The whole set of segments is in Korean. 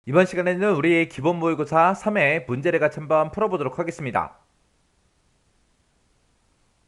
이번 시간에는 우리 기본 모의고사 3회 문제를 같이 한번 풀어보도록 하겠습니다.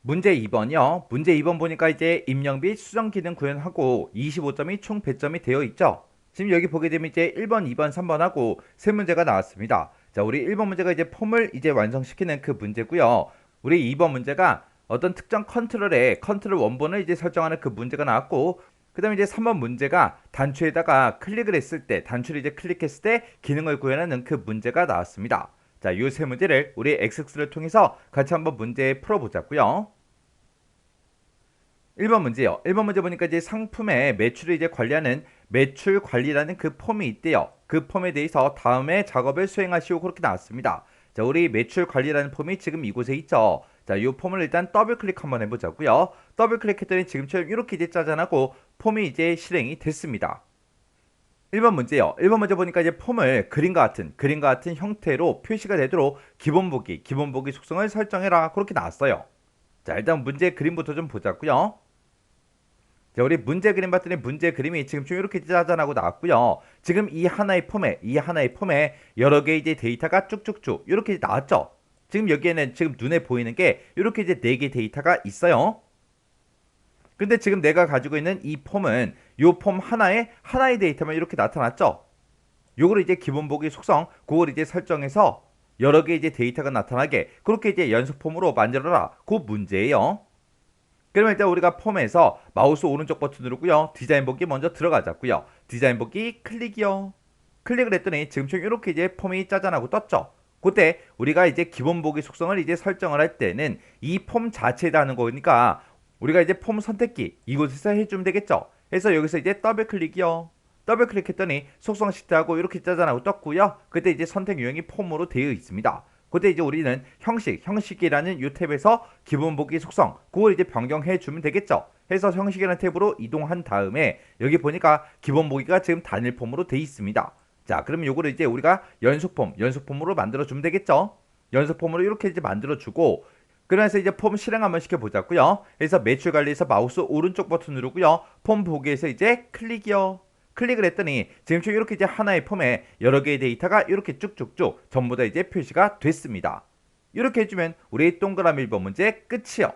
문제 2번이요. 문제 2번 보니까 이제 입력 및 수정 기능 구현하고 25점이 총 배점이 되어 있죠. 지금 여기 보게 되면 이제 1번, 2번, 3번하고 세 문제가 나왔습니다. 자, 우리 1번 문제가 이제 폼을 이제 완성시키는 그 문제고요. 우리 2번 문제가 어떤 특정 컨트롤의 컨트롤 원본을 이제 설정하는 그 문제가 나왔고, 그 다음에 이제 3번 문제가 단추에다가 클릭을 했을 때, 단추를 이제 클릭했을 때 기능을 구현하는 그 문제가 나왔습니다. 자, 이 세 문제를 우리 XX를 통해서 같이 한번 문제 풀어보자고요. 1번 문제요. 1번 문제 보니까 이제 상품의 매출을 이제 관리하는 매출 관리라는 그 폼이 있대요. 그 폼에 대해서 다음에 작업을 수행하시오 그렇게 나왔습니다. 자, 우리 매출 관리라는 폼이 지금 이곳에 있죠. 자, 이 폼을 일단 더블 클릭 한번 해보자고요. 더블 클릭했더니 지금처럼 이렇게 이제 짜잔하고 폼이 이제 실행이 됐습니다. 1번 문제요. 1번 문제 보니까 이제 폼을 그림과 같은 형태로 표시가 되도록 기본 보기 속성을 설정해라 그렇게 나왔어요. 자, 일단 문제 그림부터 좀 보자고요. 자, 우리 문제 그림 봤더니 문제 그림이 지금 좀 이렇게 짜잔하고 나왔고요. 지금 이 하나의 폼에 여러 개의 이제 데이터가 쭉쭉쭉 이렇게 나왔죠. 지금 여기에는 지금 눈에 보이는 게 이렇게 이제 4개 데이터가 있어요. 근데 지금 내가 가지고 있는 이 폼은 요 폼 하나의 데이터만 이렇게 나타났죠. 요거를 이제 기본 보기 속성 그걸 이제 설정해서 여러 개 이제 데이터가 나타나게 그렇게 이제 연속 폼으로 만들어라 그 문제예요. 그러면 일단 우리가 폼에서 마우스 오른쪽 버튼 누르고요. 디자인 보기 먼저 들어가자고요. 디자인 보기 클릭이요. 클릭을 했더니 지금처럼 이렇게 이제 폼이 짜잔하고 떴죠. 그때 우리가 이제 기본 보기 속성을 이제 설정을 할 때는 이 폼 자체에다 하는 거니까 우리가 이제 폼 선택기 이곳에서 해주면 되겠죠. 그래서 여기서 이제 더블 클릭이요. 더블 클릭했더니 속성 시트하고 이렇게 짜잔하고 떴고요. 그때 이제 선택 유형이 폼으로 되어 있습니다. 그때 이제 우리는 형식이라는 이 탭에서 기본 보기 속성 그걸 이제 변경해 주면 되겠죠. 해서 형식이라는 탭으로 이동한 다음에 여기 보니까 기본 보기가 지금 단일 폼으로 되어 있습니다. 자, 그러면 요거를 이제 우리가 연속폼으로 만들어 주면 되겠죠. 연속폼으로 이렇게 이제 만들어 주고 그러면서 이제 폼 실행 한번 시켜보자고요. 그래서 매출 관리에서 마우스 오른쪽 버튼 누르고요. 폼 보기에서 이제 클릭이요. 클릭을 했더니 지금처럼 이렇게 이제 하나의 폼에 여러 개의 데이터가 이렇게 쭉쭉쭉 전부 다 이제 표시가 됐습니다. 이렇게 해주면 우리 동그라미 1번 문제 끝이요.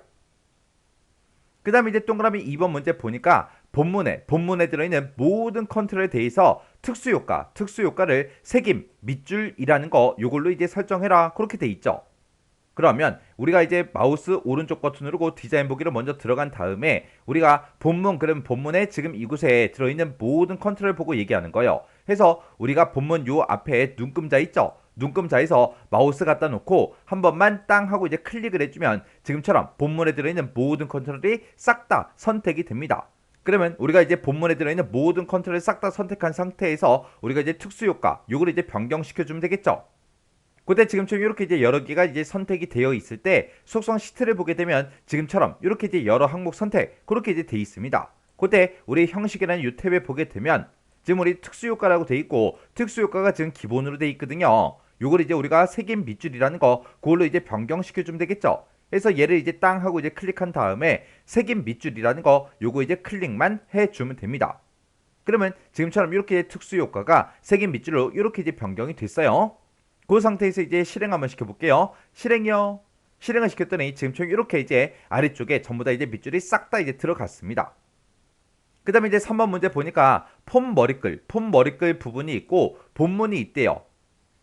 그 다음에 이제 동그라미 2번 문제 보니까 본문에 들어있는 모든 컨트롤에 대해서 특수효과를 색임, 밑줄이라는 거 요걸로 이제 설정해라 그렇게 돼 있죠. 그러면 우리가 이제 마우스 오른쪽 버튼 누르고 디자인 보기로 먼저 들어간 다음에 우리가 그럼 본문에 지금 이곳에 들어있는 모든 컨트롤 보고 얘기하는 거예요. 그래서 우리가 본문 요 앞에 눈금자 있죠? 눈금자에서 마우스 갖다 놓고 한 번만 땅 하고 이제 클릭을 해주면 지금처럼 본문에 들어있는 모든 컨트롤이 싹 다 선택이 됩니다. 그러면 우리가 이제 본문에 들어있는 모든 컨트롤을 싹 다 선택한 상태에서 우리가 이제 특수효과 요걸 이제 변경시켜주면 되겠죠. 그때 지금처럼 이렇게 이제 여러 개가 이제 선택이 되어 있을 때 속성 시트를 보게 되면 지금처럼 이렇게 이제 여러 항목 선택 그렇게 이제 돼 있습니다. 그때 우리 형식이라는 이 탭에 보게 되면 지금 우리 특수효과라고 돼 있고 특수효과가 지금 기본으로 돼 있거든요. 요걸 이제 우리가 색임 밑줄이라는 거 그걸로 이제 변경시켜 주면 되겠죠. 그래서 얘를 이제 땅 하고 이제 클릭한 다음에 색임 밑줄이라는 거 요거 이제 클릭만 해 주면 됩니다. 그러면 지금처럼 이렇게 특수효과가 색임 밑줄로 이렇게 이제 변경이 됐어요. 그 상태에서 이제 실행 한번 시켜볼게요. 실행이요. 실행을 시켰더니 지금처럼 이렇게 이제 아래쪽에 전부 다 이제 밑줄이 싹 다 이제 들어갔습니다. 그 다음에 이제 3번 문제 보니까 폼 머리끌 부분이 있고 본문이 있대요.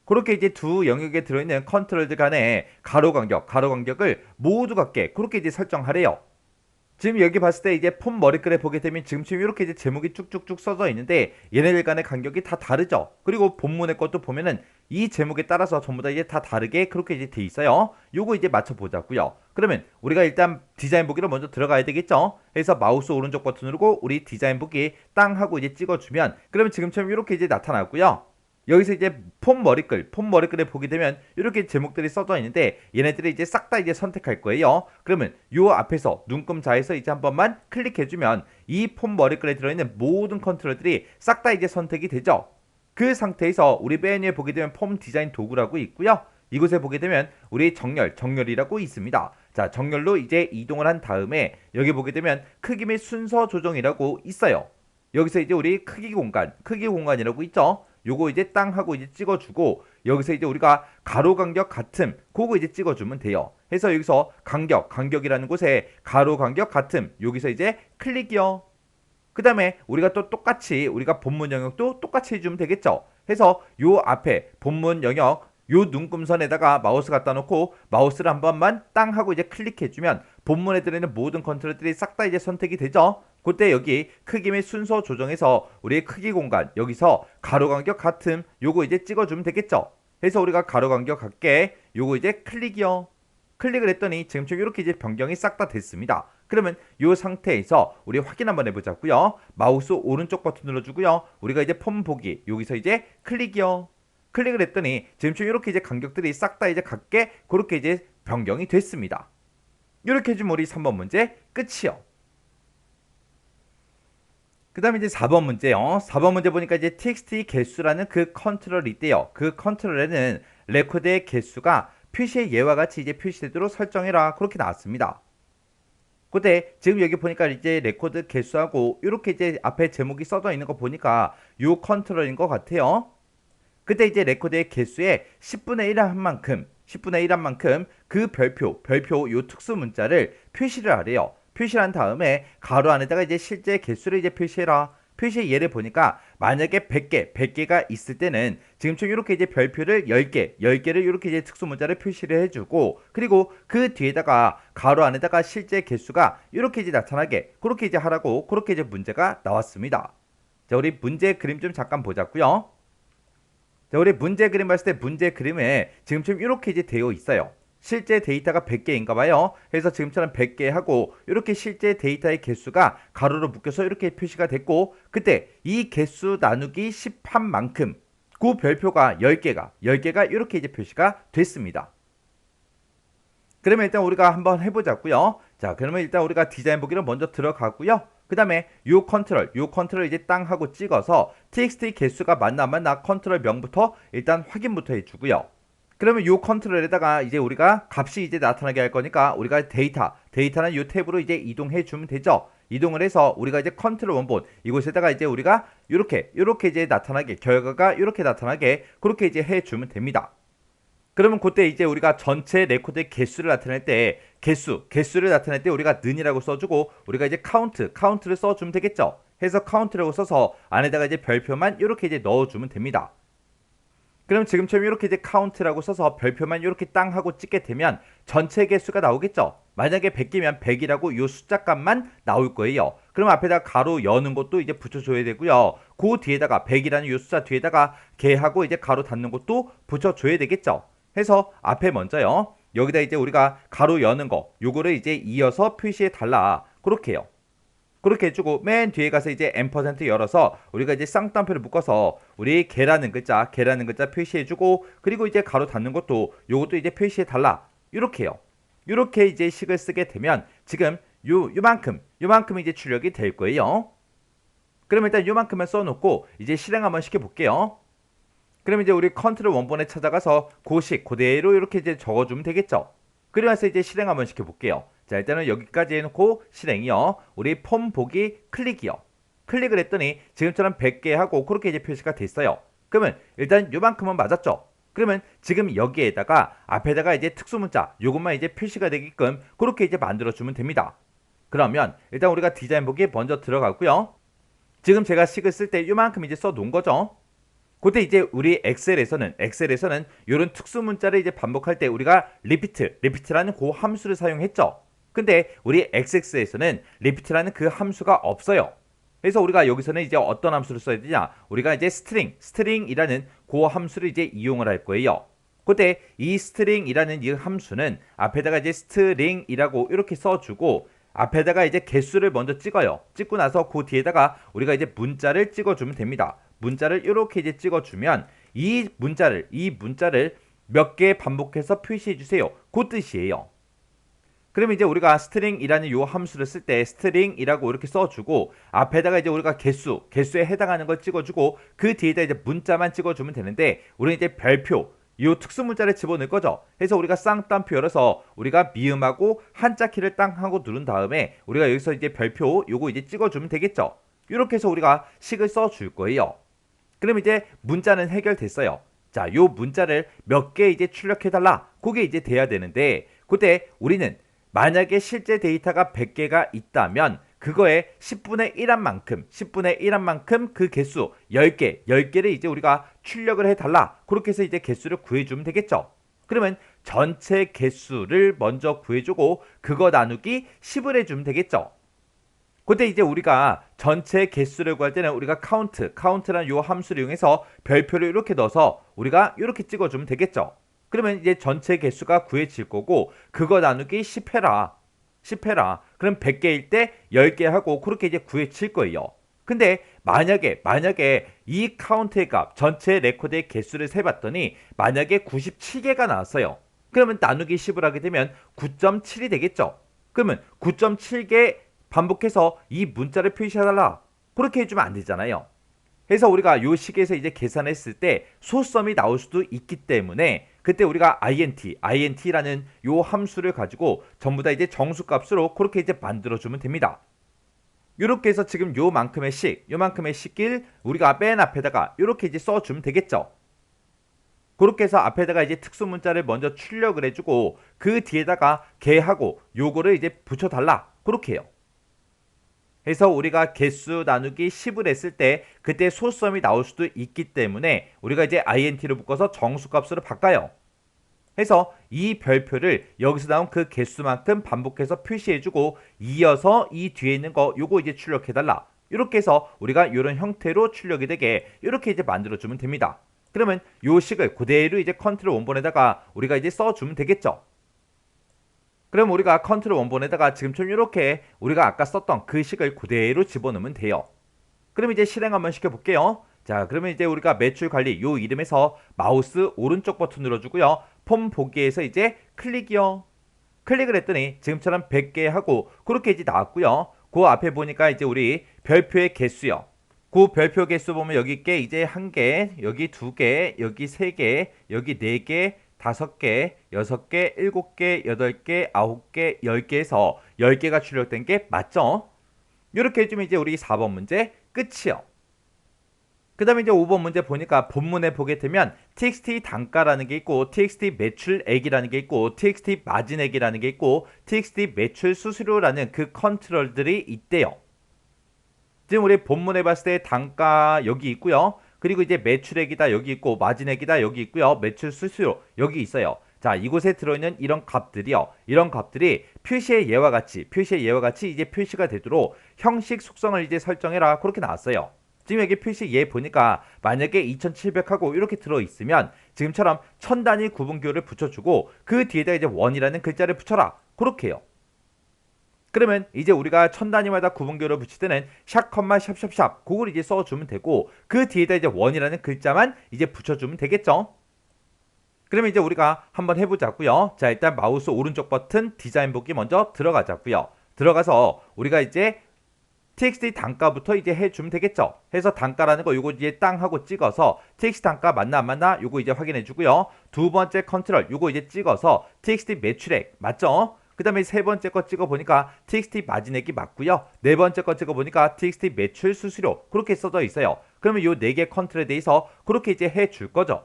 그렇게 이제 두 영역에 들어있는 컨트롤들 간의 가로 간격을 모두 같게 그렇게 이제 설정하래요. 지금 여기 봤을 때 이제 폼 머리글에 보게 되면 지금 이렇게 이제 제목이 쭉쭉쭉 써져 있는데 얘네들 간의 간격이 다 다르죠. 그리고 본문의 것도 보면은 이 제목에 따라서 전부 다 이제 다 다르게 그렇게 이제 돼 있어요. 요거 이제 맞춰보자고요. 그러면 우리가 일단 디자인 보기로 먼저 들어가야 되겠죠. 그래서 마우스 오른쪽 버튼 누르고 우리 디자인 보기 땅 하고 이제 찍어주면 그러면 지금처럼 이렇게 이제 나타나고요. 여기서 이제 폼 머리글에 보게 되면 이렇게 제목들이 써져 있는데 얘네들이 이제 싹 다 이제 선택할 거예요. 그러면 요 앞에서 눈금자에서 이제 한 번만 클릭해주면 이 폼 머리글에 들어있는 모든 컨트롤들이 싹 다 이제 선택이 되죠. 그 상태에서 우리 맨 위에 보게 되면 폼 디자인 도구라고 있고요. 이곳에 보게 되면 우리 정렬이라고 있습니다. 자, 정렬로 이제 이동을 한 다음에 여기 보게 되면 크기 및 순서 조정이라고 있어요. 여기서 이제 우리 크기 공간이라고 있죠. 요거 이제 땅 하고 이제 찍어주고 여기서 이제 우리가 가로 간격 같음 그거 이제 찍어주면 돼요. 해서 여기서 간격이라는 곳에 가로 간격 같음 여기서 이제 클릭이요. 그 다음에 우리가 또 똑같이 우리가 본문 영역도 똑같이 해주면 되겠죠. 해서 요 앞에 본문 영역 요 눈금선에다가 마우스 갖다 놓고 마우스를 한 번만 땅 하고 이제 클릭해주면 본문에 들어있는 모든 컨트롤들이 싹 다 이제 선택이 되죠. 그때 여기 크기 및 순서 조정해서 우리의 크기 공간 여기서 가로 간격 같음 요거 이제 찍어주면 되겠죠. 해서 우리가 가로 간격 같게 요거 이제 클릭이요. 클릭을 했더니 지금처럼 이렇게 이제 변경이 싹 다 됐습니다. 그러면 이 상태에서 우리 확인 한번 해보자고요. 마우스 오른쪽 버튼 눌러주고요. 우리가 이제 폼 보기 여기서 이제 클릭이요. 클릭을 했더니 지금처럼 이렇게 이제 간격들이 싹 다 이제 같게 그렇게 이제 변경이 됐습니다. 이렇게 해주면 우리 3번 문제 끝이요. 그 다음에 이제 4번 문제요. 4번 문제 보니까 이제 txt 개수라는 그 컨트롤이 있대요. 그 컨트롤에는 레코드의 개수가 표시의 예와 같이 이제 표시되도록 설정해라. 그렇게 나왔습니다. 근데 지금 여기 보니까 이제 레코드 개수하고 이렇게 이제 앞에 제목이 써져 있는 거 보니까 요 컨트롤인 것 같아요. 그때 이제 레코드의 개수의 10분의 1 한 만큼 그 별표 요 특수 문자를 표시를 하래요. 표시를 한 다음에 가로 안에다가 이제 실제 개수를 이제 표시해라. 표시의 예를 보니까 만약에 100개가 있을 때는 지금처럼 이렇게 이제 별표를 10개를 이렇게 이제 특수 문자를 표시를 해주고 그리고 그 뒤에다가 가로 안에다가 실제 개수가 이렇게 이제 나타나게 그렇게 이제 하라고 그렇게 이제 문제가 나왔습니다. 자, 우리 문제 그림 좀 잠깐 보자고요. 자, 우리 문제 그림 봤을 때 문제 그림에 지금처럼 이렇게 이제 되어 있어요. 실제 데이터가 100개인가 봐요. 그래서 지금처럼 100개 하고 이렇게 실제 데이터의 개수가 가로로 묶여서 이렇게 표시가 됐고 그때 이 개수 나누기 10한 만큼 그 별표가 10개가 이렇게 이제 표시가 됐습니다. 그러면 일단 우리가 한번 해보자고요. 자, 그러면 일단 우리가 디자인 보기로 먼저 들어가고요. 그 다음에 요 컨트롤 이제 땅 하고 찍어서 txt 개수가 맞나 안 맞나 컨트롤 명부터 일단 확인부터 해주고요. 그러면 요 컨트롤에다가 이제 우리가 값이 이제 나타나게 할 거니까 우리가 데이터는 요 탭으로 이제 이동해 주면 되죠. 이동을 해서 우리가 이제 컨트롤 원본 이곳에다가 이제 우리가 요렇게 이제 나타나게 결과가 이렇게 나타나게 그렇게 이제 해 주면 됩니다. 그러면 그때 이제 우리가 전체 레코드의 개수를 나타낼 때 개수를 나타낼 때 우리가 는이라고 써주고 우리가 이제 카운트를 써주면 되겠죠. 해서 카운트라고 써서 안에다가 이제 별표만 이렇게 이제 넣어주면 됩니다. 그럼 지금처럼 이렇게 이제 카운트라고 써서 별표만 이렇게 땅 하고 찍게 되면 전체 개수가 나오겠죠. 만약에 100개면 100이라고 요 숫자 값만 나올 거예요. 그럼 앞에다 가로 여는 것도 이제 붙여줘야 되고요. 그 뒤에다가 100이라는 요 숫자 뒤에다가 개하고 이제 가로 닫는 것도 붙여줘야 되겠죠. 해서 앞에 먼저요. 여기다 이제 우리가 가로 여는 거 요거를 이제 이어서 표시해 달라. 그렇게 해요. 그렇게 해주고 맨 뒤에 가서 이제 앰퍼센트 열어서 우리가 이제 쌍따옴표를 묶어서 우리 개라는 글자 표시해주고 그리고 이제 가로 닫는 것도 요것도 이제 표시해 달라. 이렇게 해요. 이렇게 이제 식을 쓰게 되면 지금 요만큼 이제 출력이 될 거예요. 그럼 일단 요만큼만 써놓고 이제 실행 한번 시켜볼게요. 그럼 이제 우리 컨트롤 원본에 찾아가서 고식 그대로 이렇게 이제 적어주면 되겠죠. 그러면서 이제 실행 한번 시켜볼게요. 자, 일단은 여기까지 해놓고 실행이요. 우리 폼 보기 클릭이요. 클릭을 했더니 지금처럼 100개 하고 그렇게 이제 표시가 됐어요. 그러면 일단 요만큼은 맞았죠. 그러면 지금 여기에다가 앞에다가 이제 특수문자 요것만 이제 표시가 되게끔 그렇게 이제 만들어주면 됩니다. 그러면 일단 우리가 디자인 보기에 먼저 들어가고요. 지금 제가 식을 쓸 때 요만큼 이제 써놓은 거죠. 그때 이제 우리 엑셀에서는 이런 특수 문자를 이제 반복할 때 우리가 리피트라는 그 함수를 사용했죠. 근데 우리 XX에서는 리피트라는 그 함수가 없어요. 그래서 우리가 여기서는 이제 어떤 함수를 써야 되냐? 우리가 이제 스트링이라는 그 함수를 이제 이용을 할 거예요. 그때 이 스트링이라는 이 함수는 앞에다가 이제 스트링이라고 이렇게 써주고 앞에다가 이제 개수를 먼저 찍어요. 찍고 나서 그 뒤에다가 우리가 이제 문자를 찍어주면 됩니다. 문자를 이렇게 이제 찍어주면 이 문자를 몇 개 반복해서 표시해 주세요. 그 뜻이에요. 그러면 이제 우리가 스트링이라는 요 함수를 쓸 때 스트링이라고 이렇게 써주고 앞에다가 이제 우리가 개수에 해당하는 걸 찍어주고 그 뒤에다 이제 문자만 찍어주면 되는데 우리는 이제 별표 요 특수 문자를 집어넣을 거죠. 그래서 우리가 쌍따옴표 열어서 우리가 미음하고 한자 키를 땅 하고 누른 다음에 우리가 여기서 이제 별표 요거 이제 찍어주면 되겠죠. 이렇게 해서 우리가 식을 써줄 거예요. 그럼 이제 문자는 해결됐어요. 자, 요 문자를 몇 개 이제 출력해달라. 그게 이제 돼야 되는데, 그때 우리는 만약에 실제 데이터가 100개가 있다면, 그거에 10분의 1한 만큼, 10분의 1한 만큼 그 개수 10개, 10개를 이제 우리가 출력을 해달라. 그렇게 해서 이제 개수를 구해주면 되겠죠. 그러면 전체 개수를 먼저 구해주고, 그거 나누기 10을 해주면 되겠죠. 근데 이제 우리가 전체 개수를 구할 때는 우리가 카운트라는 요 함수를 이용해서 별표를 이렇게 넣어서 우리가 이렇게 찍어주면 되겠죠. 그러면 이제 전체 개수가 구해질 거고, 그거 나누기 10 해라. 10 해라. 그럼 100개일 때 10개 하고 그렇게 이제 구해질 거예요. 근데 만약에 이 카운트의 값, 전체 레코드의 개수를 세봤더니 만약에 97개가 나왔어요. 그러면 나누기 10을 하게 되면 9.7이 되겠죠. 그러면 9.7개 반복해서 이 문자를 표시해달라. 그렇게 해주면 안 되잖아요. 그래서 우리가 요 식에서 이제 계산했을 때 소수점이 나올 수도 있기 때문에 그때 우리가 int라는 요 함수를 가지고 전부 다 이제 정수값으로 그렇게 이제 만들어주면 됩니다. 요렇게 해서 지금 요만큼의 식을 우리가 맨 앞에다가 요렇게 이제 써주면 되겠죠. 그렇게 해서 앞에다가 이제 특수 문자를 먼저 출력을 해주고 그 뒤에다가 개하고 요거를 이제 붙여달라. 그렇게 해요. 해서 우리가 개수 나누기 10을 했을 때 그때 소수점이 나올 수도 있기 때문에 우리가 이제 int로 묶어서 정수값으로 바꿔요. 해서 이 별표를 여기서 나온 그 개수만큼 반복해서 표시해주고 이어서 이 뒤에 있는 거 요거 이제 출력해달라. 이렇게 해서 우리가 이런 형태로 출력이 되게 이렇게 이제 만들어주면 됩니다. 그러면 요 식을 그대로 이제 컨트롤 원본에다가 우리가 이제 써주면 되겠죠. 그럼 우리가 컨트롤 원본에다가 지금처럼 이렇게 우리가 아까 썼던 그 식을 그대로 집어넣으면 돼요. 그럼 이제 실행 한번 시켜볼게요. 자, 그러면 이제 우리가 매출 관리 요 이름에서 마우스 오른쪽 버튼 눌러주고요. 폼 보기에서 이제 클릭이요. 클릭을 했더니 지금처럼 100개 하고 그렇게 이제 나왔고요. 그 앞에 보니까 이제 우리 별표의 개수요. 그 별표 개수 보면 여기 있게 이제 1개, 여기 2개, 여기 3개, 여기 4개, 5개, 6개, 7개, 8개, 9개, 10개에서 10개가 출력된 게 맞죠? 이렇게 해주면 이제 우리 4번 문제 끝이요. 그 다음에 이제 5번 문제 보니까 본문에 보게 되면 txt 단가라는 게 있고 txt 매출액이라는 게 있고 txt 마진액이라는 게 있고 txt 매출 수수료라는 그 컨트롤들이 있대요. 지금 우리 본문에 봤을 때 단가 여기 있고요. 그리고 이제 매출액이다 여기 있고 마진액이다 여기 있고요. 매출 수수료 여기 있어요. 자, 이곳에 들어있는 이런 값들이요. 이런 값들이 표시의 예와 같이 이제 표시가 되도록 형식 속성을 이제 설정해라. 그렇게 나왔어요. 지금 여기 표시 예 보니까 만약에 2700하고 이렇게 들어있으면 지금처럼 1000단위 구분교를 붙여주고 그 뒤에다 이제 원이라는 글자를 붙여라. 그렇게 해요. 그러면 이제 우리가 1000단위마다 구분교를 붙일 때는 샵, 샵샵샵 그걸 이제 써주면 되고 그 뒤에다 이제 원이라는 글자만 이제 붙여주면 되겠죠. 그러면 이제 우리가 한번 해보자고요. 자, 일단 마우스 오른쪽 버튼 디자인 보기 먼저 들어가자고요. 들어가서 우리가 이제 txt 단가부터 이제 해주면 되겠죠. 해서 단가라는 거 요거 이제 땅 하고 찍어서 txt 단가 맞나 안 맞나 요거 이제 확인해 주고요. 두 번째 컨트롤 요거 이제 찍어서 txt 매출액 맞죠? 그 다음에 세 번째 거 찍어 보니까 txt 마진액이 맞고요. 네 번째 거 찍어 보니까 txt 매출 수수료 그렇게 써져 있어요. 그러면 요 네 개 컨트롤에 대해서 그렇게 이제 해 줄 거죠.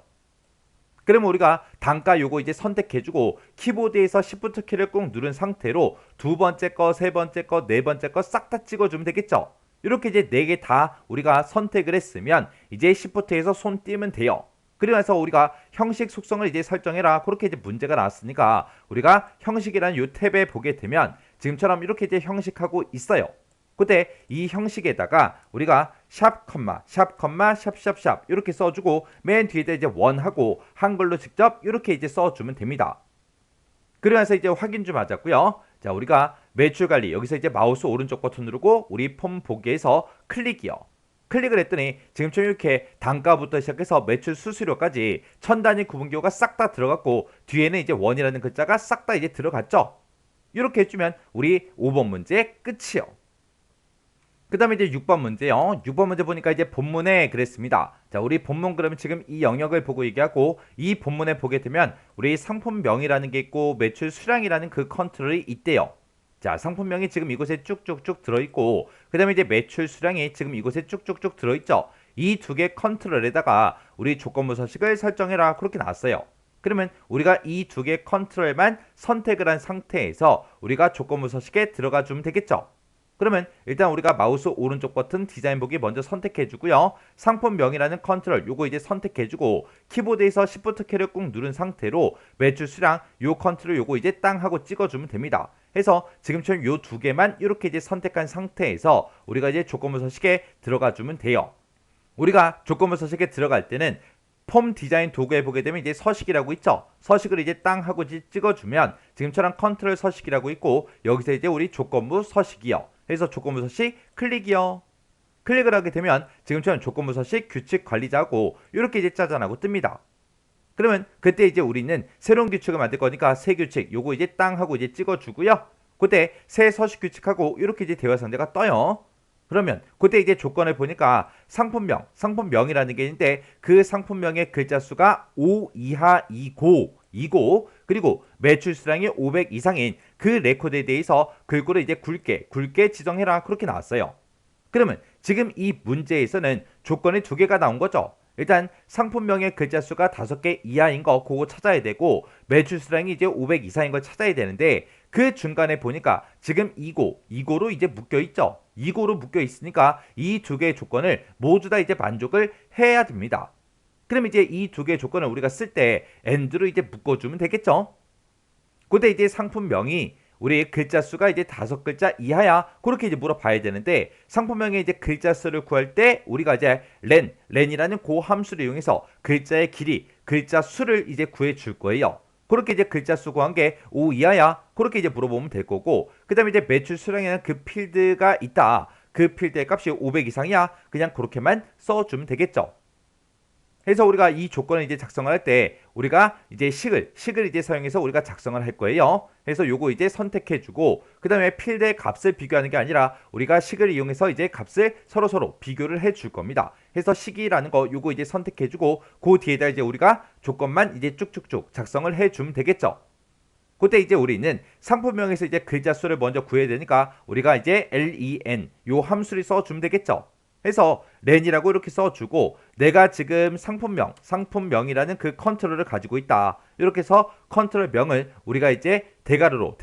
그러면 우리가 단가 요거 이제 선택해주고 키보드에서 Shift 키를 꾹 누른 상태로 두 번째 거, 세 번째 거, 네 번째 거 싹 다 찍어주면 되겠죠. 이렇게 이제 네 개 다 우리가 선택을 했으면 이제 Shift에서 손 띄면 돼요. 그러면서 우리가 형식 속성을 이제 설정해라. 그렇게 이제 문제가 나왔으니까 우리가 형식이라는 요 탭에 보게 되면 지금처럼 이렇게 이제 형식하고 있어요. 그때 이 형식에다가 우리가 샵, 샵 이렇게 써주고 맨 뒤에다 이제 원하고 한글로 직접 이렇게 이제 써주면 됩니다. 그러면서 이제 확인 좀 하자고요. 자, 우리가 매출 관리 여기서 이제 마우스 오른쪽 버튼 누르고 우리 폼 보기에서 클릭이요. 클릭을 했더니 지금처럼 이렇게 단가부터 시작해서 매출 수수료까지 1000단위 구분기호가 싹 다 들어갔고 뒤에는 이제 원이라는 글자가 싹 다 이제 들어갔죠. 이렇게 해주면 우리 5번 문제 끝이요. 그 다음에 이제 6번 문제요. 6번 문제 보니까 이제 본문에 그랬습니다. 자, 우리 본문 그러면 지금 이 영역을 보고 얘기하고 이 본문에 보게 되면 우리 상품명이라는 게 있고 매출 수량이라는 그 컨트롤이 있대요. 자, 상품명이 지금 이곳에 쭉쭉쭉 들어있고 그 다음에 이제 매출 수량이 지금 이곳에 쭉쭉쭉 들어있죠. 이 두 개 컨트롤에다가 우리 조건부 서식을 설정해라. 그렇게 나왔어요. 그러면 우리가 이 두 개 컨트롤만 선택을 한 상태에서 우리가 조건부 서식에 들어가 주면 되겠죠. 그러면 일단 우리가 마우스 오른쪽 버튼 디자인 보기 먼저 선택해 주고요. 상품명이라는 컨트롤 요거 이제 선택해 주고 키보드에서 Shift 키를 꾹 누른 상태로 매출 수량 요 컨트롤 요거 이제 땅 하고 찍어 주면 됩니다. 해서 지금처럼 요 두 개만 이렇게 이제 선택한 상태에서 우리가 이제 조건부 서식에 들어가 주면 돼요. 우리가 조건부 서식에 들어갈 때는 폼 디자인 도구에 보게 되면 이제 서식이라고 있죠. 서식을 이제 땅 하고 찍어주면 지금처럼 컨트롤 서식이라고 있고 여기서 이제 우리 조건부 서식이요. 그래서 조건부 서식 클릭이요. 클릭을 하게 되면 지금처럼 조건부 서식 규칙 관리자고 이렇게 이제 짜잔하고 뜹니다. 그러면 그때 이제 우리는 새로운 규칙을 만들 거니까 새 규칙 요거 이제 땅 하고 이제 찍어주고요. 그때 새 서식 규칙하고 이렇게 이제 대화 상대가 떠요. 그러면 그때 이제 조건을 보니까 상품명이라는 게 있는데 그 상품명의 글자 수가 5 이하 이고 그리고 매출 수량이 500 이상인 그 레코드에 대해서 글꼴을 이제 굵게 지정해라. 그렇게 나왔어요. 그러면 지금 이 문제에서는 조건이 두 개가 나온 거죠. 일단 상품명의 글자 수가 5개 이하인 거 그거 찾아야 되고 매출 수량이 이제 500 이상인 걸 찾아야 되는데 그 중간에 보니까 지금 이고로 이제 묶여 있죠. 이고로 묶여 있으니까 이 두 개의 조건을 모두 다 이제 만족을 해야 됩니다. 그럼 이제 이 두 개의 조건을 우리가 쓸 때 and로 이제 묶어주면 되겠죠. 근데 이제 상품명이 우리 글자 수가 이제 5글자 이하야. 그렇게 이제 물어봐야 되는데 상품명의 이제 글자 수를 구할 때 우리가 이제 렌이라는 그 함수를 이용해서 글자의 길이, 글자 수를 이제 구해 줄 거예요. 그렇게 이제 글자 수 구한 게 5 이하야. 그렇게 이제 물어보면 될 거고 그다음에 이제 매출 수량에는 그 필드가 있다. 그 필드의 값이 500 이상이야. 그냥 그렇게만 써주면 되겠죠. 그래서 우리가 이 조건을 이제 작성을 할 때 우리가 이제 식을 이제 사용해서 우리가 작성을 할 거예요. 그래서 요거 이제 선택해주고 그 다음에 필드의 값을 비교하는 게 아니라 우리가 식을 이용해서 이제 값을 서로 비교를 해줄 겁니다. 그래서 식이라는 거 요거 이제 선택해주고 그 뒤에다 이제 우리가 조건만 이제 쭉쭉쭉 작성을 해주면 되겠죠. 그때 이제 우리는 상품명에서 이제 글자 수를 먼저 구해야 되니까 우리가 이제 len 요 함수를 써주면 되겠죠. 해서 렌이라고 이렇게 써주고 내가 지금 상품명이라는 그 컨트롤을 가지고 있다. 이렇게 해서 컨트롤명을 우리가 이제 대가로로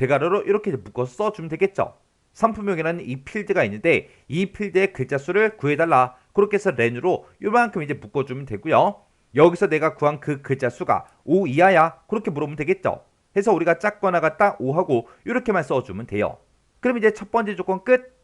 이렇게 묶어서 써주면 되겠죠. 상품명이라는 이 필드가 있는데 이 필드의 글자 수를 구해달라. 그렇게 해서 렌으로 이만큼 이제 묶어주면 되고요. 여기서 내가 구한 그 글자 수가 5 이하야. 그렇게 물어보면 되겠죠. 해서 우리가 작거나 같다 5하고 이렇게만 써주면 돼요. 그럼 이제 첫 번째 조건 끝.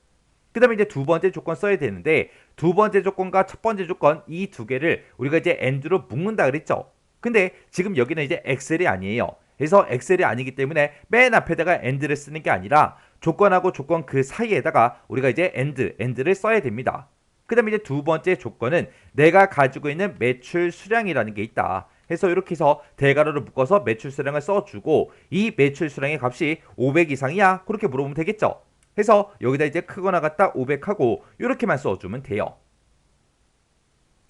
그 다음에 이제 두 번째 조건 써야 되는데 두 번째 조건과 첫 번째 조건 이 두 개를 우리가 이제 and로 묶는다 그랬죠. 근데 지금 여기는 이제 엑셀이 아니에요. 그래서 엑셀이 아니기 때문에 맨 앞에다가 and를 쓰는 게 아니라 조건하고 조건 그 사이에다가 우리가 이제 and를 써야 됩니다. 그 다음에 이제 두 번째 조건은 내가 가지고 있는 매출 수량이라는 게 있다. 해서 이렇게 해서 대괄호를 묶어서 매출 수량을 써주고 이 매출 수량의 값이 500 이상이야. 그렇게 물어보면 되겠죠. 해서 여기다 이제 크거나 같다 500하고 이렇게만 써주면 돼요.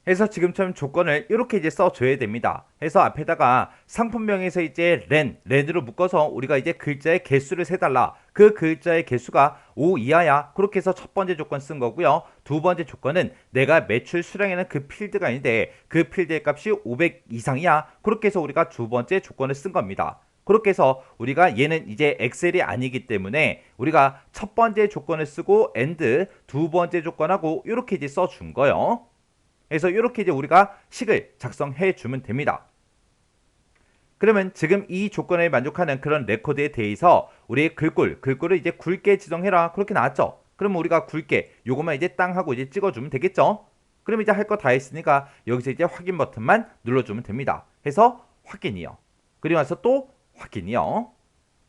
해서 지금처럼 조건을 이렇게 이제 써줘야 됩니다. 해서 앞에다가 상품명에서 이제 렌으로 묶어서 우리가 이제 글자의 개수를 세달라. 그 글자의 개수가 5 이하야. 그렇게 해서 첫 번째 조건 쓴 거고요. 두 번째 조건은 내가 매출 수량에는 그 필드가 있는데 그 필드의 값이 500 이상이야. 그렇게 해서 우리가 두 번째 조건을 쓴 겁니다. 그렇게 해서 우리가 얘는 이제 엑셀이 아니기 때문에 우리가 첫 번째 조건을 쓰고 and 두 번째 조건하고 이렇게 이제 써준 거예요. 그래서 이렇게 이제 우리가 식을 작성해 주면 됩니다. 그러면 지금 이 조건에 만족하는 그런 레코드에 대해서 우리 글꼴을 이제 굵게 지정해라. 그렇게 나왔죠. 그러면 우리가 굵게 요것만 이제 땅 하고 이제 찍어주면 되겠죠. 그럼 이제 할 거 다 했으니까 여기서 이제 확인 버튼만 눌러주면 됩니다. 해서 확인이요. 그리고 나서 또 확인이요.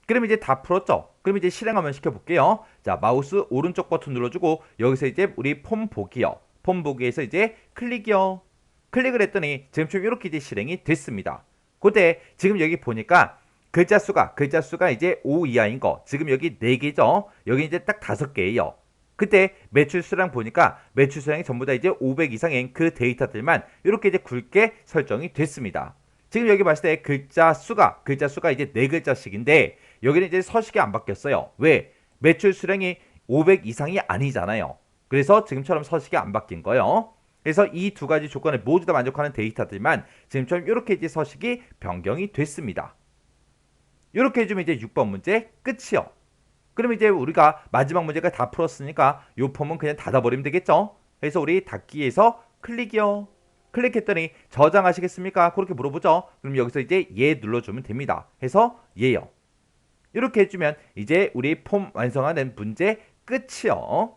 그럼 이제 다 풀었죠. 그럼 이제 실행 한번 시켜볼게요. 자, 마우스 오른쪽 버튼 눌러주고 여기서 이제 우리 폼 보기요. 폼 보기에서 이제 클릭이요. 클릭을 했더니 지금 이렇게 이제 실행이 됐습니다. 그때 지금 여기 보니까 글자 수가 이제 5 이하인 거 지금 여기 4개죠. 여기 이제 딱 5개예요. 그때 매출 수량 보니까 매출 수량이 전부 다 이제 500 이상인 그 데이터들만 이렇게 이제 굵게 설정이 됐습니다. 지금 여기 봤을 때 글자 수가 이제 4글자씩인데 여기는 이제 서식이 안 바뀌었어요. 왜? 매출 수량이 500 이상이 아니잖아요. 그래서 지금처럼 서식이 안 바뀐 거예요. 그래서 이 두 가지 조건을 모두 다 만족하는 데이터들만 지금처럼 이렇게 이제 서식이 변경이 됐습니다. 이렇게 해주면 이제 6번 문제 끝이요. 그럼 이제 우리가 마지막 문제가 다 풀었으니까 이 폼은 그냥 닫아버리면 되겠죠. 그래서 우리 닫기에서 클릭이요. 클릭했더니 저장하시겠습니까? 그렇게 물어보죠. 그럼 여기서 이제 예 눌러주면 됩니다. 해서 예요. 이렇게 해주면 이제 우리 폼 완성하는 문제 끝이요.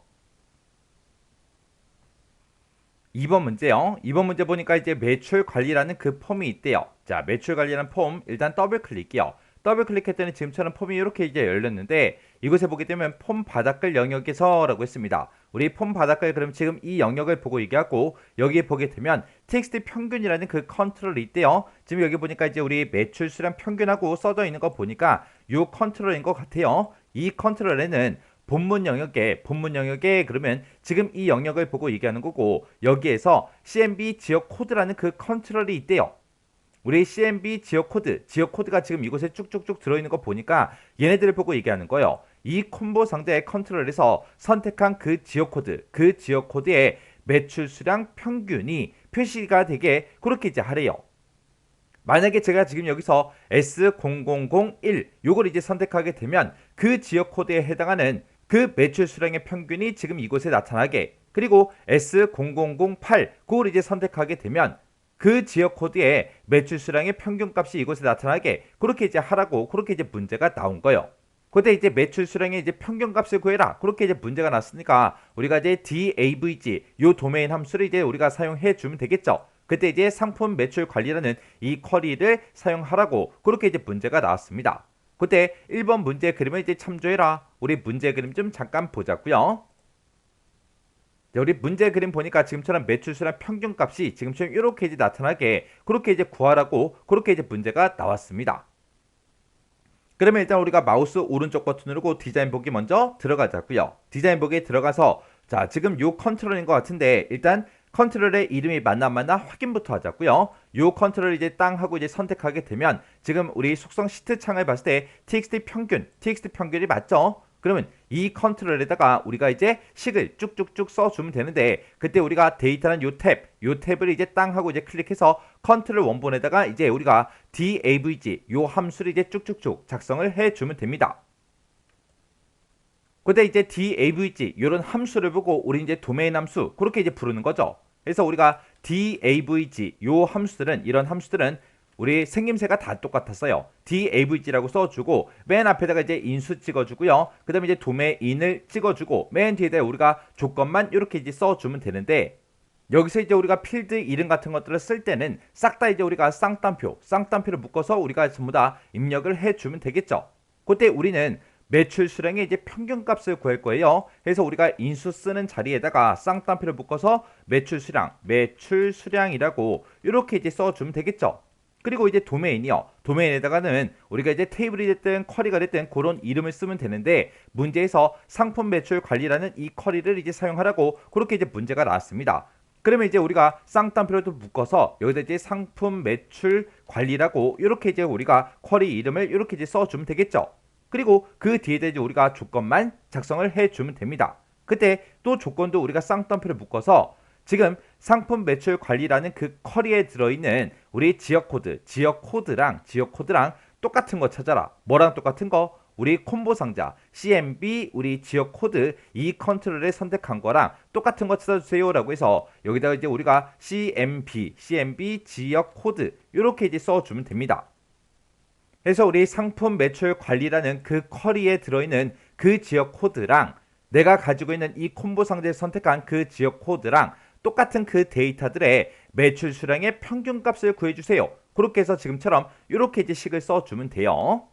2번 문제요. 2번 문제 보니까 이제 매출 관리라는 그 폼이 있대요. 자, 매출 관리라는 폼 일단 더블 클릭이요. 더블 클릭했더니 지금처럼 폼이 이렇게 이제 열렸는데 이곳에 보게 되면 폼 바닥글 영역에서라고 했습니다. 우리 폼 바닥글 그럼 지금 이 영역을 보고 얘기하고 여기에 보게 되면 텍스트 평균이라는 그 컨트롤이 있대요. 지금 여기 보니까 이제 우리 매출 수량 평균하고 써져 있는 거 보니까 요 컨트롤인 것 같아요. 이 컨트롤에는 본문 영역에 그러면 지금 이 영역을 보고 얘기하는 거고 여기에서 CMB 지역 코드라는 그 컨트롤이 있대요. 우리 CMB 지역 코드가 지금 이곳에 쭉쭉쭉 들어있는 거 보니까 얘네들을 보고 얘기하는 거예요. 이 콤보 상자의 컨트롤에서 선택한 그 지역 코드의 매출 수량 평균이 표시가 되게 그렇게 이제 하래요. 만약에 제가 지금 여기서 S0001 요걸 이제 선택하게 되면 그 지역 코드에 해당하는 그 매출 수량의 평균이 지금 이곳에 나타나게, 그리고 S0008 그걸 이제 선택하게 되면 그 지역 코드의 매출 수량의 평균값이 이곳에 나타나게 그렇게 이제 하라고 그렇게 이제 문제가 나온 거예요. 그때 이제 매출 수량의 이제 평균값을 구해라 그렇게 이제 문제가 났으니까 우리가 이제 DAVG 요 도메인 함수를 이제 우리가 사용해 주면 되겠죠. 그때 이제 상품 매출 관리라는 이 쿼리를 사용하라고 그렇게 이제 문제가 나왔습니다. 그때 1번 문제 그림을 이제 참조해라. 우리 문제 그림 좀 잠깐 보자고요. 우리 문제 그림 보니까 지금처럼 매출 수량 평균값이 지금처럼 이렇게 이제 나타나게 그렇게 이제 구하라고 그렇게 이제 문제가 나왔습니다. 그러면 일단 우리가 마우스 오른쪽 버튼 누르고 디자인 보기 먼저 들어가자고요. 디자인 보기에 들어가서 자, 지금 요 컨트롤인 것 같은데 일단 컨트롤의 이름이 맞나 확인부터 하자고요. 요 컨트롤 이제 땅 하고 이제 선택하게 되면 지금 우리 속성 시트 창을 봤을 때 txt 평균이 맞죠? 그러면 이 컨트롤에다가 우리가 이제 식을 쭉쭉쭉 써주면 되는데 그때 우리가 데이터는 요 탭을 이제 땅 하고 이제 클릭해서 컨트롤 원본에다가 이제 우리가 davg 요 함수를 이제 쭉쭉쭉 작성을 해주면 됩니다. 그때 이제 davg 이런 함수를 보고 우리 이제 도메인 함수 그렇게 이제 부르는 거죠. 그래서 우리가 davg 요 함수들은 이런 함수들은 우리 생김새가 다 똑같았어요. davg라고 써주고 맨 앞에다가 이제 인수 찍어주고요. 그 다음에 이제 도메인을 찍어주고 맨 뒤에다 우리가 조건만 이렇게 이제 써주면 되는데 여기서 이제 우리가 필드 이름 같은 것들을 쓸 때는 싹 다 이제 우리가 쌍따옴표를 묶어서 우리가 전부 다 입력을 해주면 되겠죠. 그때 우리는 매출 수량의 이제 평균값을 구할 거예요. 그래서 우리가 인수 쓰는 자리에다가 쌍따옴표를 묶어서 매출 수량이라고 이렇게 이제 써주면 되겠죠. 그리고 이제 도메인에다가는 우리가 이제 테이블이 됐든 쿼리가 됐든 그런 이름을 쓰면 되는데 문제에서 상품 매출 관리라는 이 쿼리를 이제 사용하라고 그렇게 이제 문제가 나왔습니다. 그러면 이제 우리가 쌍따옴표를 묶어서 여기다 이제 상품 매출 관리라고 이렇게 이제 우리가 쿼리 이름을 이렇게 이제 써주면 되겠죠. 그리고 그 뒤에다 이제 우리가 조건만 작성을 해주면 됩니다. 그때 또 조건도 우리가 쌍따옴표를 묶어서 지금 상품 매출 관리라는 그 쿼리에 들어있는 우리 지역 코드랑 똑같은 거 찾아라. 뭐랑 똑같은 거? 우리 콤보 상자 CMB 우리 지역 코드 이 컨트롤을 선택한 거랑 똑같은 거 찾아주세요 라고 해서 여기다가 이제 우리가 CMB 지역 코드 이렇게 이제 써주면 됩니다. 그래서 우리 상품 매출 관리라는 그 쿼리에 들어있는 그 지역 코드랑 내가 가지고 있는 이 콤보 상자에서 선택한 그 지역 코드랑 똑같은 그 데이터들의 매출 수량의 평균값을 구해주세요. 그렇게 해서 지금처럼 이렇게 이제 식을 써주면 돼요.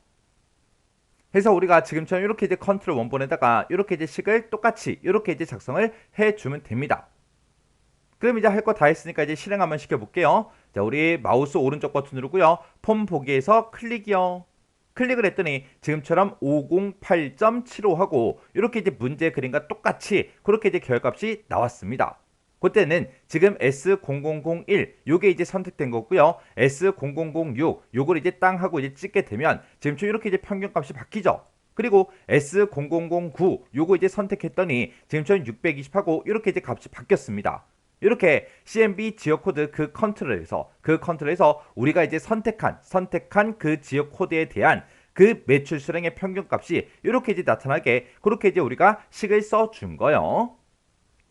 그래서 우리가 지금처럼 이렇게 이제 컨트롤 원본에다가 이렇게 이제 식을 똑같이 이렇게 이제 작성을 해주면 됩니다. 그럼 이제 할 거 다 했으니까 이제 실행 한번 시켜볼게요. 자, 우리 마우스 오른쪽 버튼 누르고요. 폼 보기에서 클릭이요. 클릭을 했더니 지금처럼 508.75하고 이렇게 이제 문제 그림과 똑같이 그렇게 이제 결값이 나왔습니다. 그때는 지금 S0001 요게 이제 선택된 거고요. S0006 요걸 이제 땅 하고 이제 찍게 되면 지금처럼 이렇게 이제 평균값이 바뀌죠. 그리고 S0009 요거 이제 선택했더니 지금처럼 620하고 이렇게 이제 값이 바뀌었습니다. 이렇게 CMB 지역 코드 그 컨트롤에서 우리가 이제 선택한 그 지역 코드에 대한 그 매출 수량의 평균값이 이렇게 이제 나타나게 그렇게 이제 우리가 식을 써준 거예요.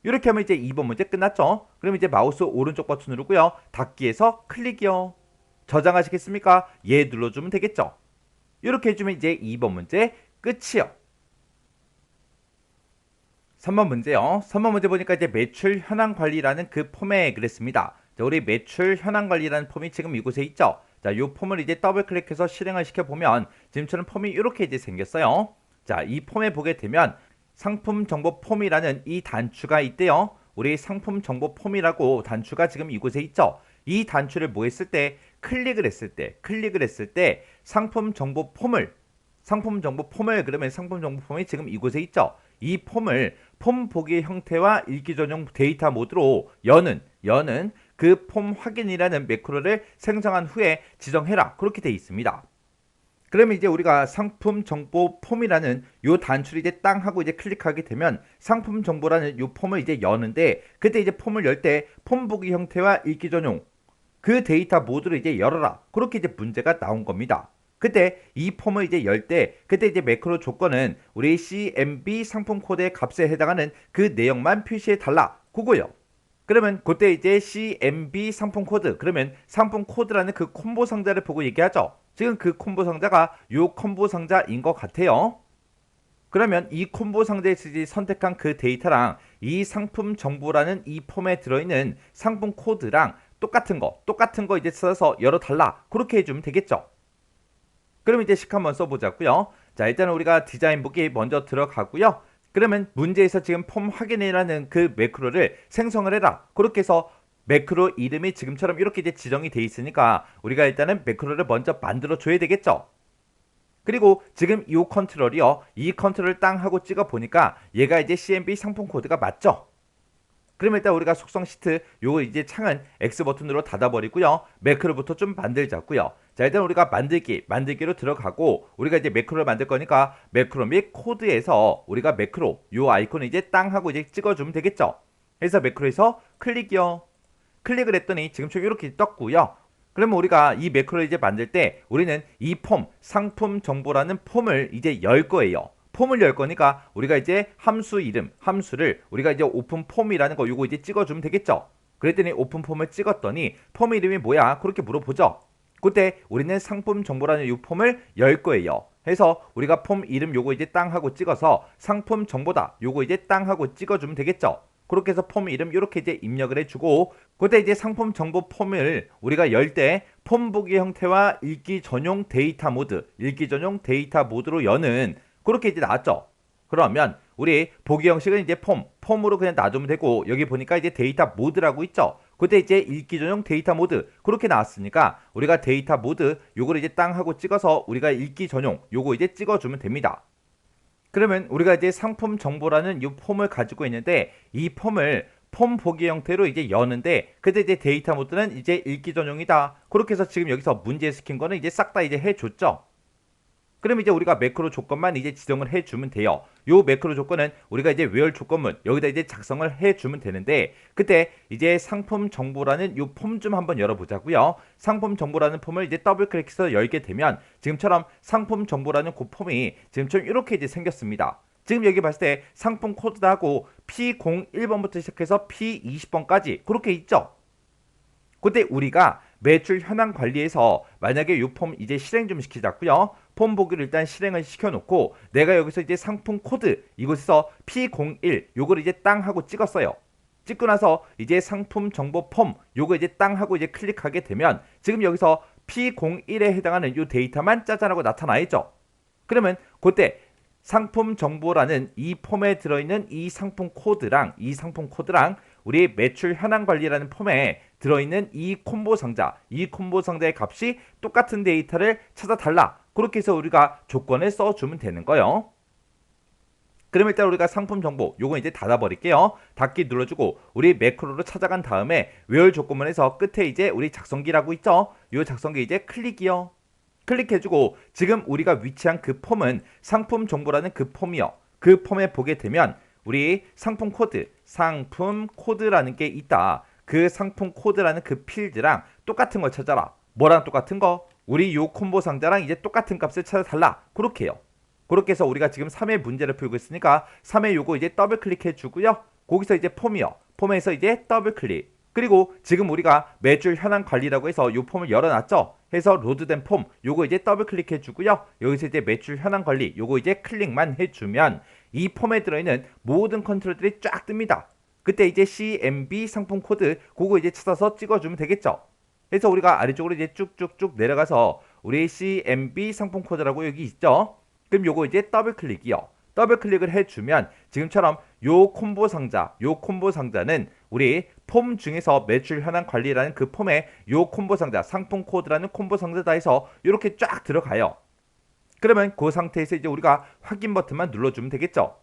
이렇게 하면 이제 2번 문제 끝났죠. 그럼 이제 마우스 오른쪽 버튼 누르고요. 닫기에서 클릭이요. 저장하시겠습니까? 예 눌러주면 되겠죠. 이렇게 해주면 이제 2번 문제 끝이요. 3번 문제요. 3번 문제 보니까 이제 매출 현황 관리라는 그 폼에 그랬습니다. 자, 우리 매출 현황 관리라는 폼이 지금 이곳에 있죠. 자, 이 폼을 이제 더블 클릭해서 실행을 시켜보면 지금처럼 폼이 이렇게 이제 생겼어요. 자, 이 폼에 보게 되면 상품 정보 폼이라는 이 단추가 있대요. 우리 상품 정보 폼이라고 단추가 지금 이곳에 있죠. 이 단추를 뭐 했을 때 클릭을 했을 때 상품 정보 폼을 그러면 상품 정보 폼이 지금 이곳에 있죠. 이 폼을 폼 보기 형태와 읽기 전용 데이터 모드로 여는 그 폼 확인이라는 매크로를 생성한 후에 지정해라. 그렇게 되어 있습니다. 그러면 이제 우리가 상품 정보 폼이라는 요 단추를 이제 땅 하고 이제 클릭하게 되면 상품 정보라는 요 폼을 이제 여는데 그때 이제 폼을 열 때 폼 보기 형태와 읽기 전용 그 데이터 모드를 이제 열어라. 그렇게 이제 문제가 나온 겁니다. 그때 이 폼을 이제 열 때 그때 이제 매크로 조건은 우리 CMB 상품 코드의 값에 해당하는 그 내용만 표시해 달라. 그거요. 그러면 그때 이제 CMB 상품 코드 그러면 상품 코드라는 그 콤보 상자를 보고 얘기하죠. 지금 그 콤보 상자가 요 콤보 상자인 것 같아요. 그러면 이 콤보 상자에서 선택한 그 데이터랑 이 상품 정보라는 이 폼에 들어있는 상품 코드랑 똑같은 거 이제 써서 열어달라. 그렇게 해주면 되겠죠. 그럼 이제 식 한번 써보자고요. 자, 일단은 우리가 디자인 보기 먼저 들어가고요. 그러면 문제에서 지금 폼 확인이라는 그 매크로를 생성을 해라. 그렇게 해서 매크로 이름이 지금처럼 이렇게 이제 지정이 돼 있으니까 우리가 일단은 매크로를 먼저 만들어 줘야 되겠죠. 그리고 지금 이 컨트롤이요. 이 컨트롤을 땅 하고 찍어 보니까 얘가 이제 CMB 상품 코드가 맞죠. 그러면 일단 우리가 속성 시트 요거 이제 창은 X 버튼으로 닫아버리고요. 매크로부터 좀 만들자고요. 자, 일단 우리가 만들기로 들어가고 우리가 이제 매크로를 만들 거니까 매크로 및 코드에서 우리가 매크로 요 아이콘을 이제 땅 하고 이제 찍어주면 되겠죠. 그래서 매크로에서 클릭이요. 클릭을 했더니 지금처럼 이렇게 떴고요. 그러면 우리가 이 매크로를 이제 만들 때 우리는 이 폼 상품 정보라는 폼을 이제 열 거예요. 폼을 열 거니까 우리가 이제 함수를 우리가 이제 오픈 폼이라는 거 요거 이제 찍어주면 되겠죠. 그랬더니 오픈 폼을 찍었더니 폼 이름이 뭐야? 그렇게 물어보죠. 그때 우리는 상품 정보라는 이 폼을 열 거예요. 해서 우리가 폼 이름 요거 이제 땅 하고 찍어서 상품 정보다 요거 이제 땅 하고 찍어주면 되겠죠. 그렇게 해서 폼 이름 이렇게 이제 입력을 해주고 그때 이제 상품 정보 폼을 우리가 열 때 폼 보기 형태와 읽기 전용 데이터 모드로 여는 그렇게 이제 나왔죠. 그러면 우리 보기 형식은 이제 폼으로 그냥 놔두면 되고 여기 보니까 이제 데이터 모드라고 있죠. 그때 이제 읽기 전용 데이터 모드 그렇게 나왔으니까 우리가 데이터 모드 요거를 이제 땅 하고 찍어서 우리가 읽기 전용 요거 이제 찍어주면 됩니다. 그러면 우리가 이제 상품 정보라는 이 폼을 가지고 있는데 이 폼을 폼 보기 형태로 이제 여는데 그때 이제 데이터 모드는 이제 읽기 전용이다. 그렇게 해서 지금 여기서 문제 시킨 거는 이제 싹 다 이제 해줬죠. 그럼 이제 우리가 매크로 조건만 이제 지정을 해주면 돼요. 요 매크로 조건은 우리가 이제 where 조건문 여기다 이제 작성을 해주면 되는데 그때 이제 상품 정보라는 요 폼 좀 한번 열어보자고요. 상품 정보라는 폼을 이제 더블 클릭해서 열게 되면 지금처럼 상품 정보라는 그 폼이 지금처럼 이렇게 이제 생겼습니다. 지금 여기 봤을 때 상품 코드도 하고 P01번부터 시작해서 P20번까지 그렇게 있죠. 그때 우리가 매출 현황 관리에서 만약에 이 폼 이제 실행 좀 시키자고요. 폼 보기를 일단 실행을 시켜놓고 내가 여기서 이제 상품 코드 이곳에서 P01 요걸 이제 땅 하고 찍었어요. 찍고 나서 이제 상품 정보 폼 요거 이제 땅 하고 이제 클릭하게 되면 지금 여기서 P01에 해당하는 요 데이터만 짜잔하고 나타나 있죠. 그러면 그때 상품 정보라는 이 폼에 들어있는 이 상품 코드랑 우리 매출 현황 관리라는 폼에 들어있는 이 콤보 상자의 값이 똑같은 데이터를 찾아달라. 그렇게 해서 우리가 조건을 써주면 되는 거예요. 그럼 일단 우리가 상품 정보 요거 이제 닫아버릴게요. 닫기 눌러주고 우리 매크로로 찾아간 다음에 where 조건문에서 끝에 이제 우리 작성기라고 있죠. 요 작성기 이제 클릭이요. 클릭해주고 지금 우리가 위치한 그 폼은 상품 정보라는 그 폼이요. 그 폼에 보게 되면 우리 상품 코드라는 게 있다. 그 상품 코드라는 그 필드랑 똑같은 걸 찾아라. 뭐랑 똑같은 거? 우리 요 콤보 상자랑 이제 똑같은 값을 찾아달라. 그렇게 해요. 그렇게 해서 우리가 지금 3의 문제를 풀고 있으니까 3의 요거 이제 더블 클릭해 주고요. 거기서 이제 폼이요. 폼에서 이제 더블 클릭. 그리고 지금 우리가 매출 현황 관리라고 해서 요 폼을 열어놨죠. 해서 로드된 폼 요거 이제 더블 클릭해 주고요. 여기서 이제 매출 현황 관리 요거 이제 클릭만 해주면 이 폼에 들어있는 모든 컨트롤들이 쫙 뜹니다. 그때 이제 CMB 상품 코드 그거 이제 찾아서 찍어주면 되겠죠. 그래서 우리가 아래쪽으로 이제 쭉쭉쭉 내려가서 우리 CMB 상품 코드라고 여기 있죠. 그럼 요거 이제 더블 클릭이요. 더블 클릭을 해주면 지금처럼 요 콤보 상자는 우리 폼 중에서 매출 현황 관리라는 그 폼에 요 콤보 상자 상품 코드라는 콤보 상자다 해서 이렇게 쫙 들어가요. 그러면 그 상태에서 이제 우리가 확인 버튼만 눌러주면 되겠죠.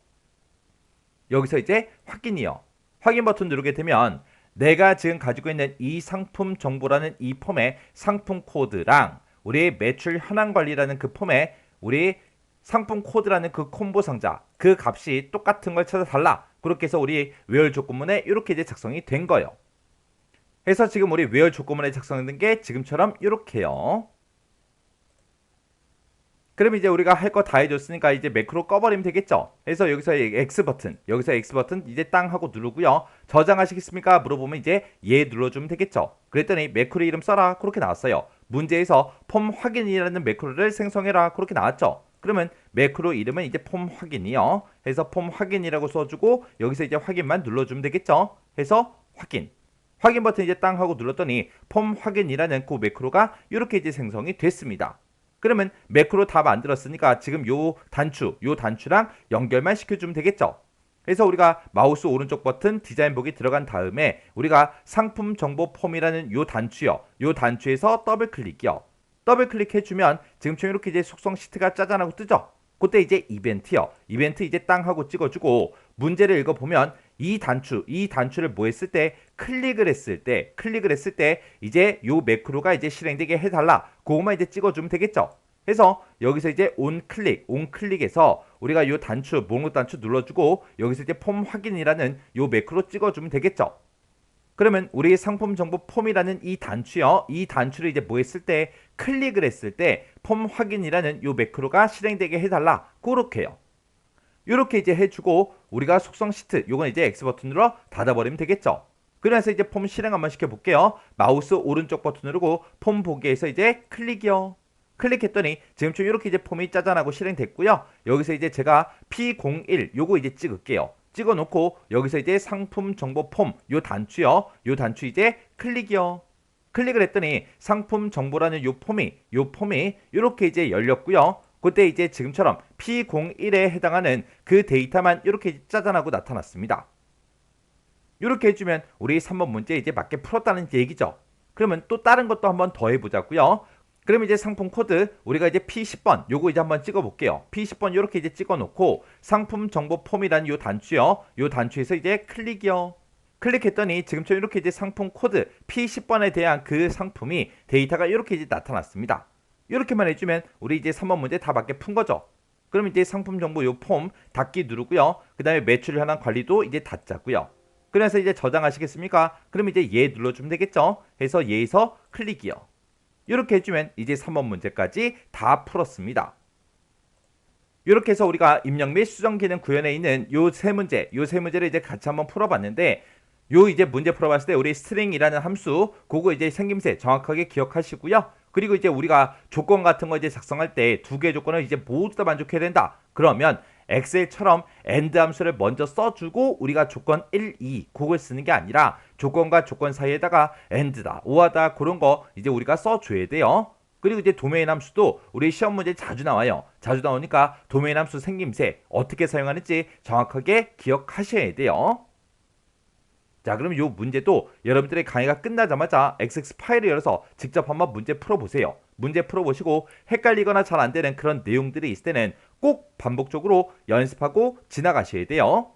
여기서 이제 확인이요. 확인 버튼 누르게 되면 내가 지금 가지고 있는 이 상품 정보라는 이 폼의 상품 코드랑 우리 매출 현황 관리라는 그 폼에 우리 상품 코드라는 그 콤보 상자 그 값이 똑같은 걸 찾아달라. 그렇게 해서 우리 where 조건문에 이렇게 이제 작성이 된 거예요. 해서 지금 우리 where 조건문에 작성된 게 지금처럼 이렇게요. 그럼 이제 우리가 할 거 다 해줬으니까 이제 매크로 꺼버리면 되겠죠. 그래서 여기서 X 버튼 이제 땅 하고 누르고요. 저장하시겠습니까? 물어보면 이제 예 눌러주면 되겠죠. 그랬더니 매크로 이름 써라 그렇게 나왔어요. 문제에서 폼 확인이라는 매크로를 생성해라 그렇게 나왔죠. 그러면 매크로 이름은 이제 폼 확인이요. 해서 폼 확인이라고 써주고 여기서 이제 확인만 눌러주면 되겠죠. 해서 확인 버튼 이제 땅 하고 눌렀더니 폼 확인이라는 그 매크로가 이렇게 이제 생성이 됐습니다. 그러면 매크로 다 만들었으니까 지금 요 단추랑 연결만 시켜주면 되겠죠. 그래서 우리가 마우스 오른쪽 버튼 디자인 보기 들어간 다음에 우리가 상품 정보 폼이라는 요 단추에서 더블 클릭이요. 더블 클릭해주면 지금처럼 이렇게 이제 속성 시트가 짜잔하고 뜨죠. 그때 이제 이벤트 이제 땅 하고 찍어주고 문제를 읽어보면 이 단추를 뭐 했을 때 클릭을 했을 때 이제 요 매크로가 이제 실행되게 해달라. 그것만 이제 찍어주면 되겠죠. 그래서 여기서 이제 온클릭에서 우리가 요 목록 단추 눌러주고 여기서 이제 폼 확인이라는 요 매크로 찍어주면 되겠죠. 그러면 우리 상품 정보 폼이라는 이 단추를 이제 뭐 했을 때 클릭을 했을 때 폼 확인이라는 요 매크로가 실행되게 해달라. 그렇게요. 이렇게 이제 해주고 우리가 속성 시트 요건 이제 X 버튼으로 닫아버리면 되겠죠. 그래서 이제 폼 실행 한번 시켜볼게요. 마우스 오른쪽 버튼 누르고 폼 보기에서 이제 클릭이요. 클릭했더니 지금처럼 이렇게 이제 폼이 짜잔하고 실행됐고요. 여기서 이제 제가 P01 요거 이제 찍을게요. 찍어놓고 여기서 이제 상품 정보 폼 요 단추요. 요 단추 이제 클릭이요. 클릭을 했더니 상품 정보라는 요 폼이 이렇게 이제 열렸고요. 그때 이제 지금처럼 P01에 해당하는 그 데이터만 이렇게 짜잔하고 나타났습니다. 이렇게 해주면 우리 3번 문제 이제 맞게 풀었다는 얘기죠. 그러면 또 다른 것도 한번 더 해보자고요. 그럼 이제 상품 코드 우리가 이제 P10번 요거 이제 한번 찍어볼게요. P10번 이렇게 이제 찍어놓고 상품 정보 폼이라는 요 단추요. 요 단추에서 이제 클릭이요. 클릭했더니 지금처럼 이렇게 이제 상품 코드 P10번에 대한 그 상품이 데이터가 이렇게 이제 나타났습니다. 이렇게만 해주면 우리 이제 3번 문제 다 맞게 푼 거죠. 그럼 이제 상품 정보 요 폼 닫기 누르고요. 그 다음에 매출 현황 관리도 이제 닫자고요. 그래서 이제 저장하시겠습니까? 그럼 이제 예 눌러주면 되겠죠. 해서 예에서 클릭이요. 이렇게 해주면 이제 3번 문제까지 다 풀었습니다. 이렇게 해서 우리가 입력 및 수정 기능 구현에 있는 요 세 문제를 이제 같이 한번 풀어봤는데 요 이제 문제 풀어봤을 때 우리 스트링이라는 함수 그거 이제 생김새 정확하게 기억하시고요. 그리고 이제 우리가 조건 같은 거 이제 작성할 때 두 개의 조건을 이제 모두 다 만족해야 된다. 그러면 엑셀처럼 AND 함수를 먼저 써주고 우리가 조건 1, 2 그걸 쓰는 게 아니라 조건과 조건 사이에다가 AND다, OR다 그런 거 이제 우리가 써줘야 돼요. 그리고 이제 도메인 함수도 우리 시험 문제 자주 나와요. 자주 나오니까 도메인 함수 생김새 어떻게 사용하는지 정확하게 기억하셔야 돼요. 자, 그럼 이 문제도 여러분들의 강의가 끝나자마자 XX 파일을 열어서 직접 한번 문제 풀어보세요. 문제 풀어보시고 헷갈리거나 잘 안되는 그런 내용들이 있을 때는 꼭 반복적으로 연습하고 지나가셔야 돼요.